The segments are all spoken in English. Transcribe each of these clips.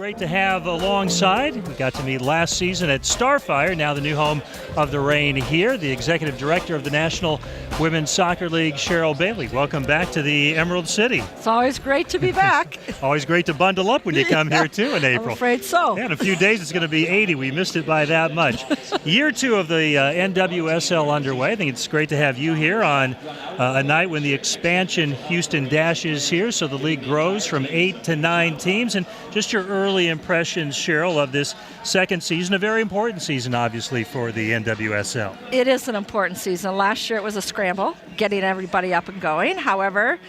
great to have alongside. We got to meet last season at Starfire, now the new home of the Reign here, the Executive Director of the National Women's Soccer League, Cheryl Bailey. Welcome back to the Emerald City. It's always great to be back. Always great to bundle up when you come here, too, in April. I'm afraid so. Yeah, in a few days it's going to be 80. We missed it by that much. Year 2 of the NWSL underway. I think it's great to have you here on a night when the expansion Houston Dash is here, so the league grows from 8 to 9 teams. And just your early impressions, Cheryl, of this second season, a very important season, obviously, for the NWSL. It is an important season. Last year it was a scramble, getting everybody up and going. However,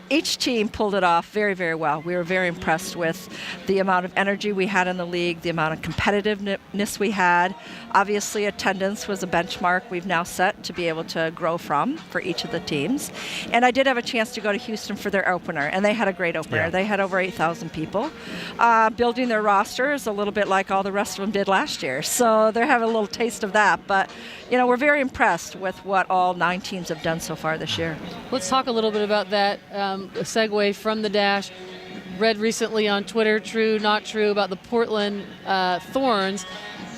each team pulled it off very, very well. We were very impressed with the amount of energy we had in the league, the amount of competitiveness we had. Obviously, attendance was a benchmark we've now set to be able to grow from for each of the teams. And I did have a chance to go to Houston for their opener, and they had a great opener. Yeah. They had over 8,000 people. Building their roster is a little bit like all the rest of them did last year. So they're having a little taste of that. But, you know, we're very impressed with what all 9 teams have done so far this year. Let's talk a little bit about that, a segue from the Dash. Read recently on Twitter, true, not true, about the Portland Thorns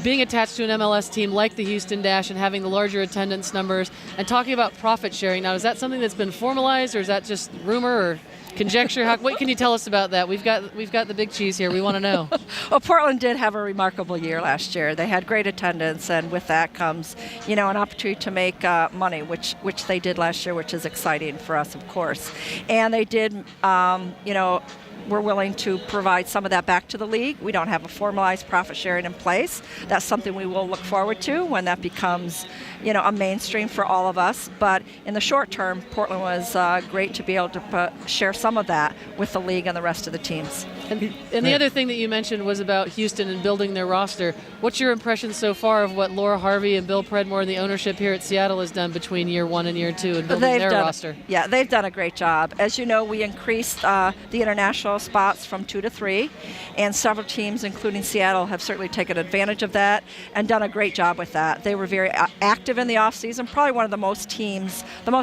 being attached to an MLS team like the Houston Dash and having the larger attendance numbers, and talking about profit sharing. Now, is that something that's been formalized, or is that just rumor or conjecture? What can you tell us about that? We've got the big cheese here. We want to know. Well, Portland did have a remarkable year last year. They had great attendance, and with that comes, you know, an opportunity to make money, which they did last year, which is exciting for us, of course. And they did, you know, we're willing to provide some of that back to the league. We don't have a formalized profit sharing in place. That's something we will look forward to when that becomes, you know, a mainstream for all of us. But in the short term, Portland was great to be able to share some of that with the league and the rest of the teams. And the other thing that you mentioned was about Houston and building their roster. What's your impression so far of what Laura Harvey and Bill Predmore and the ownership here at Seattle has done between year 1 and year 2 and building their roster? Yeah, they've done a great job. As you know, we increased the international spots from 2 to 3, and several teams, including Seattle, have certainly taken advantage of that and done a great job with that. They were very active in the offseason, probably one of the most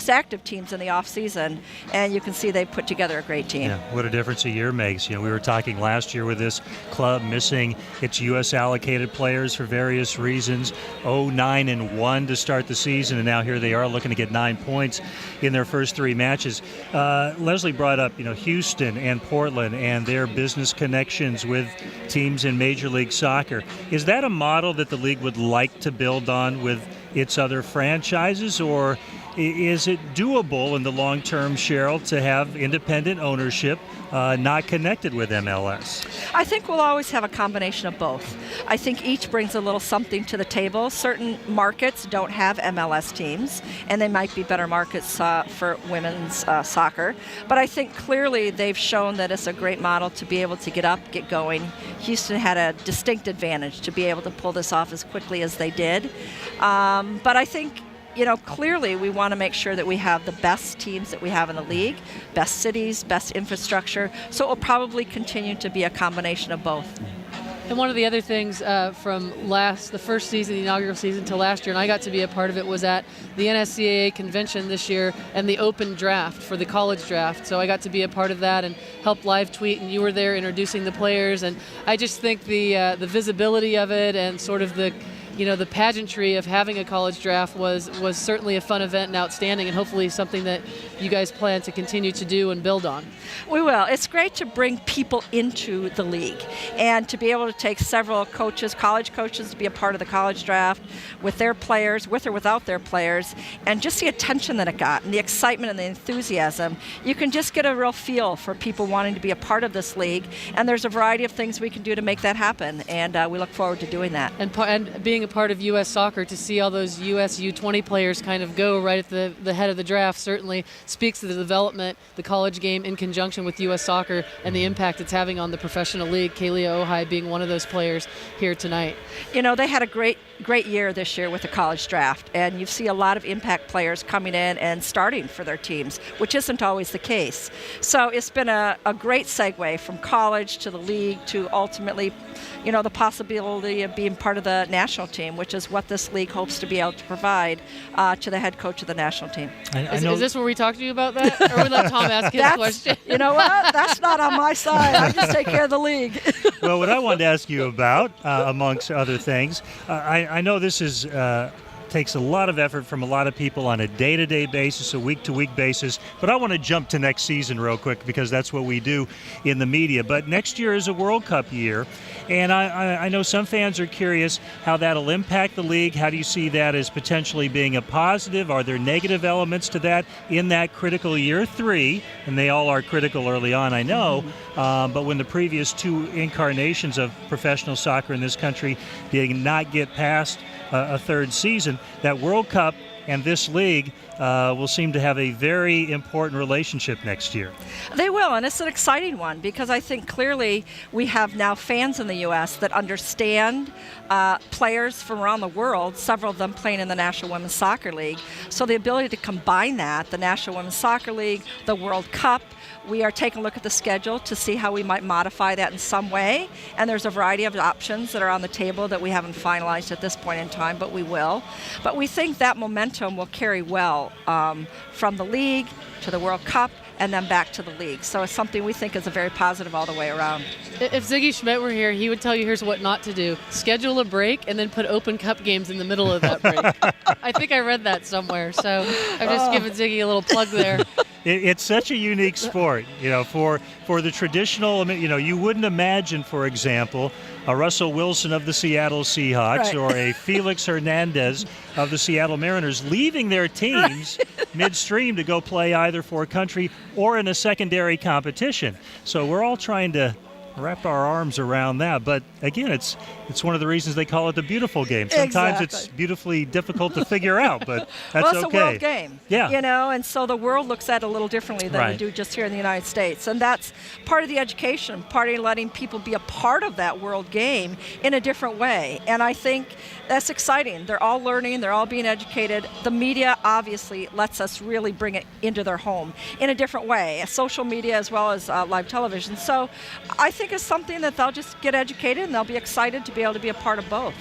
active teams in the offseason, and you can see they put together a great team. Yeah, what a difference a year makes. You know, we were talking last year with this club missing its U.S. allocated players for various reasons. 9-1 to start the season, and now here they are looking to get 9 points in their first 3 matches. Leslie brought up, you know, Houston and Portland and their business connections with teams in Major League Soccer. Is that a model that the league would like to build on with its other franchises, or is it doable in the long term, Cheryl, to have independent ownership not connected with MLS? I think we'll always have a combination of both. I think each brings a little something to the table. Certain markets don't have MLS teams, and they might be better markets for women's soccer. But I think clearly they've shown that it's a great model to be able to get up, get going. Houston had a distinct advantage to be able to pull this off as quickly as they did. But I think, you know, clearly we want to make sure that we have the best teams that we have in the league, best cities, best infrastructure. So it will probably continue to be a combination of both. And one of the other things from the first season, the inaugural season, to last year, and I got to be a part of it, was at the NSCAA convention this year and the open draft for the college draft. So I got to be a part of that and help live tweet, and you were there introducing the players. And I just think the visibility of it and sort of the pageantry of having a college draft was certainly a fun event and outstanding, and hopefully something that you guys plan to continue to do and build on. We will. It's great to bring people into the league and to be able to take several coaches, college coaches, to be a part of the college draft with their players, with or without their players, and just the attention that it got and the excitement and the enthusiasm. You can just get a real feel for people wanting to be a part of this league, and there's a variety of things we can do to make that happen, and we look forward to doing that. And being a part of U.S. soccer, to see all those U.S. U20 players kind of go right at the head of the draft certainly speaks to the development, the college game in conjunction with U.S. soccer, and the impact it's having on the professional league. Kalia Ohai being one of those players here tonight. You know, they had a great year this year with the college draft, and you see a lot of impact players coming in and starting for their teams, which isn't always the case. So it's been a great segue from college to the league to ultimately, you know, the possibility of being part of the national team, which is what this league hopes to be able to provide to the head coach of the national team. I know. Is this where we talk to you about that? Or we let Tom ask his question? You know what? That's not on my side. I just take care of the league. Well, what I wanted to ask you about, amongst other things, I know this is takes a lot of effort from a lot of people on a day-to-day basis, a week-to-week basis, but I want to jump to next season real quick because that's what we do in the media. But next year is a World Cup year, and I know some fans are curious how that'll impact the league. How do you see that as potentially being a positive? Are there negative elements to that in that critical year 3? And they all are critical early on, I know, but when the previous 2 incarnations of professional soccer in this country did not get past a 3rd season, that World Cup and this league will seem to have a very important relationship next year. They will, and it's an exciting one because I think clearly we have now fans in the U.S. that understand players from around the world, several of them playing in the National Women's Soccer League. So the ability to combine that, the National Women's Soccer League, the World Cup, we are taking a look at the schedule to see how we might modify that in some way, and there's a variety of options that are on the table that we haven't finalized at this point in time, but we will. But we think that momentum will carry well from the league to the World Cup and then back to the league. So it's something we think is a very positive all the way around. If Ziggy Schmidt were here, he would tell you here's what not to do. Schedule a break and then put Open Cup games in the middle of that break. I think I read that somewhere, so I'm just giving Ziggy a little plug there. It's such a unique sport, for the traditional, you wouldn't imagine, for example, a Russell Wilson of the Seattle Seahawks or a Felix Hernandez of the Seattle Mariners leaving their teams midstream to go play either for a country or in a secondary competition. So we're all trying to wrap our arms around that. But again, it's one of the reasons they call it the beautiful game. Sometimes it's beautifully difficult to figure out, but that's it's okay. a world game. Yeah. And so the world looks at it a little differently than we do just here in the United States. And that's part of the education, part of letting people be a part of that world game in a different way. And I think that's exciting. They're all learning, they're all being educated. The media obviously lets us really bring it into their home in a different way, social media as well as live television. So I think it's something that they'll just get educated and they'll be excited to be able to be a part of both.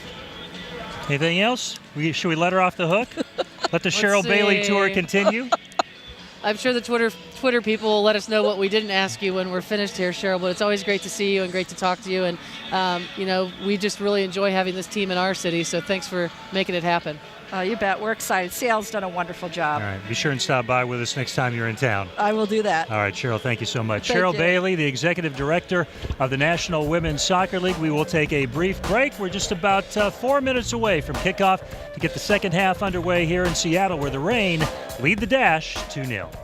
Anything else? Should we let her off the hook? Let the Cheryl Bailey tour continue? I'm sure the Twitter people will let us know what we didn't ask you when we're finished here, Cheryl, but it's always great to see you and great to talk to you. And, we just really enjoy having this team in our city, so thanks for making it happen. You bet. We're excited. Seattle's done a wonderful job. All right. Be sure and stop by with us next time you're in town. I will do that. All right, Cheryl, thank you so much. Thank Cheryl you. Bailey, the Executive Director of the National Women's Soccer League. We will take a brief break. We're just about 4 minutes away from kickoff to get the second half underway here in Seattle, where the Reign lead the Dash 2-0.